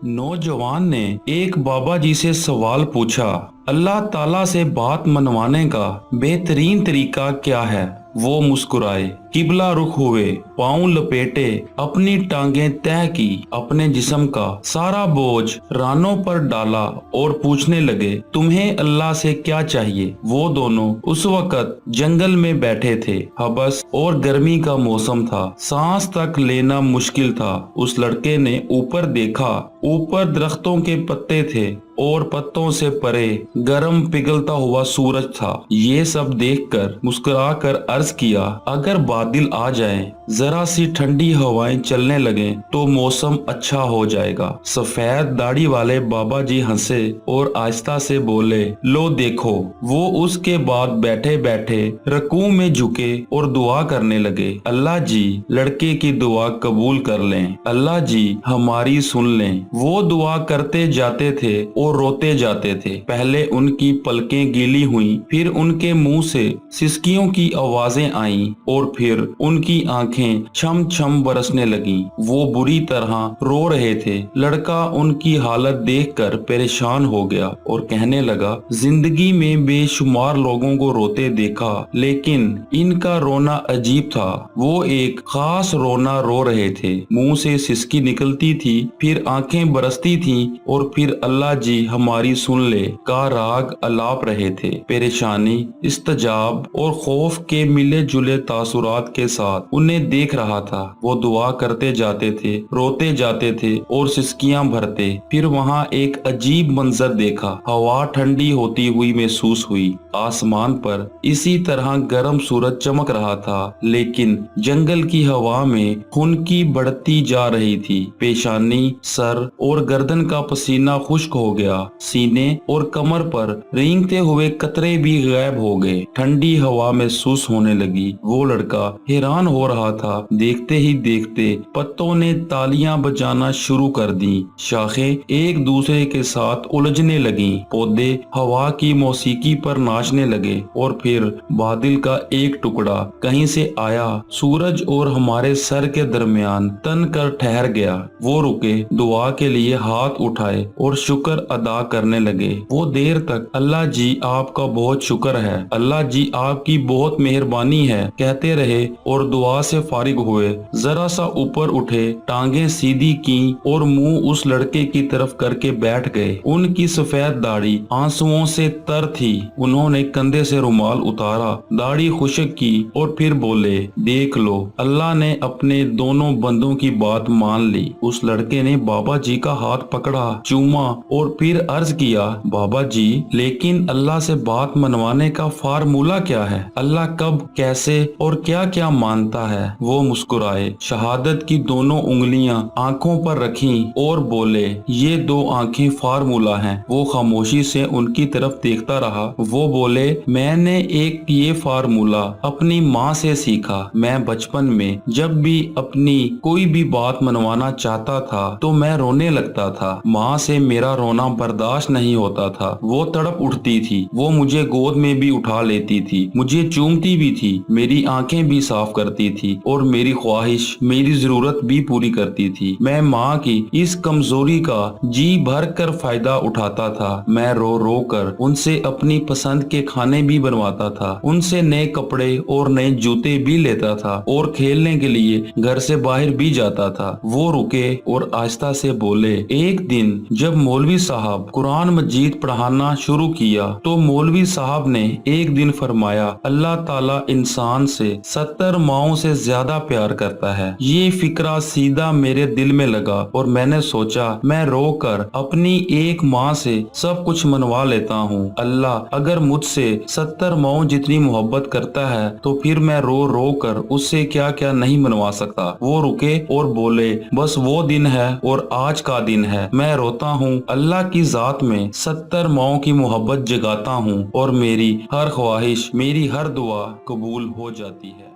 नौजवान ने एक बाबा जी से सवाल पूछा, अल्लाह ताला से बात मनवाने का बेहतरीन तरीका क्या है। वो मुस्कुराए, किबला रुख हुए, पाँव लपेटे, अपनी टांगें तय की, अपने जिस्म का सारा बोझ रानों पर डाला और पूछने लगे, तुम्हें अल्लाह से क्या चाहिए। वो दोनों उस वक्त जंगल में बैठे थे। हबस और गर्मी का मौसम था, सांस तक लेना मुश्किल था। उस लड़के ने ऊपर देखा, ऊपर दरख्तों के पत्ते थे और पत्तों से परे गरम पिघलता हुआ सूरज था। ये सब देखकर मुस्कुराकर अर्ज किया, अगर बादल आ जाएं, जरा सी ठंडी हवाएं चलने लगे तो मौसम अच्छा हो जाएगा। सफेद दाढ़ी वाले बाबा जी हंसे और आहिस्ता से बोले, लो देखो। वो उसके बाद बैठे बैठे रकू में झुके और दुआ करने लगे, अल्लाह जी लड़के की दुआ कबूल कर लें, अल्लाह जी हमारी सुन लें। वो दुआ करते जाते थे और रोते जाते थे। पहले उनकी पलकें गीली हुई, फिर उनके मुंह से सिसकियों की आवाजें आईं और फिर उनकी आंखें छम छम बरसने लगीं। वो बुरी तरह रो रहे थे। लड़का उनकी हालत देखकर परेशान हो गया और कहने लगा, जिंदगी में बेशुमार लोगों को रोते देखा, लेकिन इनका रोना अजीब था। वो एक खास रोना रो रहे थे, मुंह से सिसकी निकलती थी, फिर आंखें बरसती थीं और फिर अल्लाह जी हमारी सुन ले का राग अलाप रहे थे। परेशानी, इस्तजाब और खौफ के मिले जुले तासुरात के साथ उन्हें देख रहा था। वो दुआ करते जाते थे, रोते जाते थे और सिसकियां भरते। फिर वहाँ एक अजीब मंजर देखा। हवा ठंडी होती हुई महसूस हुई। आसमान पर इसी तरह गर्म सूरज चमक रहा था, लेकिन जंगल की हवा में खुनकी बढ़ती जा रही थी। पेशानी, सर और गर्दन का पसीना खुश्क हो गया। सीने और कमर पर रेंगते हुए कतरे भी गायब हो गए। ठंडी हवा महसूस होने लगी। वो लड़का हैरान हो रहा था। देखते ही देखते पत्तों ने तालियां बजाना शुरू कर दी। शाखें एक दूसरे के साथ उलझने लगीं। पौधे हवा की मौसीकी पर नाचने लगे और फिर बादल का एक टुकड़ा कहीं से आया, सूरज और हमारे सर के दरमियान तन कर ठहर गया। वो रुके, दुआ के लिए हाथ उठाए और शुक्र अदा करने लगे। वो देर तक अल्लाह जी आपका बहुत शुक्र है, अल्लाह जी आपकी बहुत मेहरबानी है कहते रहे और दुआ से फारिग हुए। जरा सा ऊपर उठे, टांगे सीधी की और मुंह उस लड़के की तरफ करके बैठ गए। उनकी सफेद दाढ़ी आंसुओं से तर थी। उन्होंने कंधे से रुमाल उतारा, दाढ़ी खुशक की और फिर बोले, देख लो अल्लाह ने अपने दोनों बंदों की बात मान ली। उस लड़के ने बाबा जी का हाथ पकड़ा, चूमा और फिर अर्ज किया, बाबा जी लेकिन अल्लाह से बात मनवाने का फार्मूला क्या है। अल्लाह कब, कैसे और क्या क्या मानता है। वो मुस्कुराए, शहादत की दोनों उंगलियां आंखों पर रखीं और बोले, ये दो आंखें फार्मूला हैं। वो खामोशी से उनकी तरफ देखता रहा। वो बोले, मैंने एक ये फार्मूला अपनी माँ से सीखा। मैं बचपन में जब भी अपनी कोई भी बात मनवाना चाहता था तो मैं रोने लगता था। माँ से मेरा रोना बर्दाश्त नहीं होता था। वो तड़प उठती थी। वो मुझे गोद में भी उठा लेती थी, मुझे चूमती भी थी, मेरी आंखें भी साफ करती थी और मेरी ख्वाहिश, मेरी जरूरत भी पूरी करती थी। मैं माँ की इस कमजोरी का जी भर कर फायदा उठाता था। मैं रो रो कर उनसे अपनी पसंद के खाने भी बनवाता था, उनसे नए कपड़े और नए जूते भी लेता था और खेलने के लिए घर से बाहर भी जाता था। वो रुके और आहिस्ता से बोले, एक दिन जब मौलवी साहब कुरान मजीद पढ़ाना शुरू किया तो मौलवी साहब ने एक दिन फरमाया, अल्लाह ताला इंसान से 70 माओं से ज्यादा प्यार करता है। ये फिक्रा सीधा मेरे दिल में लगा और मैंने सोचा, मैं रो कर अपनी एक माँ से सब कुछ मनवा लेता हूँ। अल्लाह अगर मुझसे 70 माओं जितनी मोहब्बत करता है तो फिर मैं रो रो कर उससे क्या क्या नहीं मनवा सकता। वो रुके और बोले, बस वो दिन है और आज का दिन है। मैं रोता हूँ, अल्लाह की जात में 70 माओं की मोहब्बत जगाता हूँ और मेरी हर ख्वाहिश, मेरी हर दुआ कबूल हो जाती है।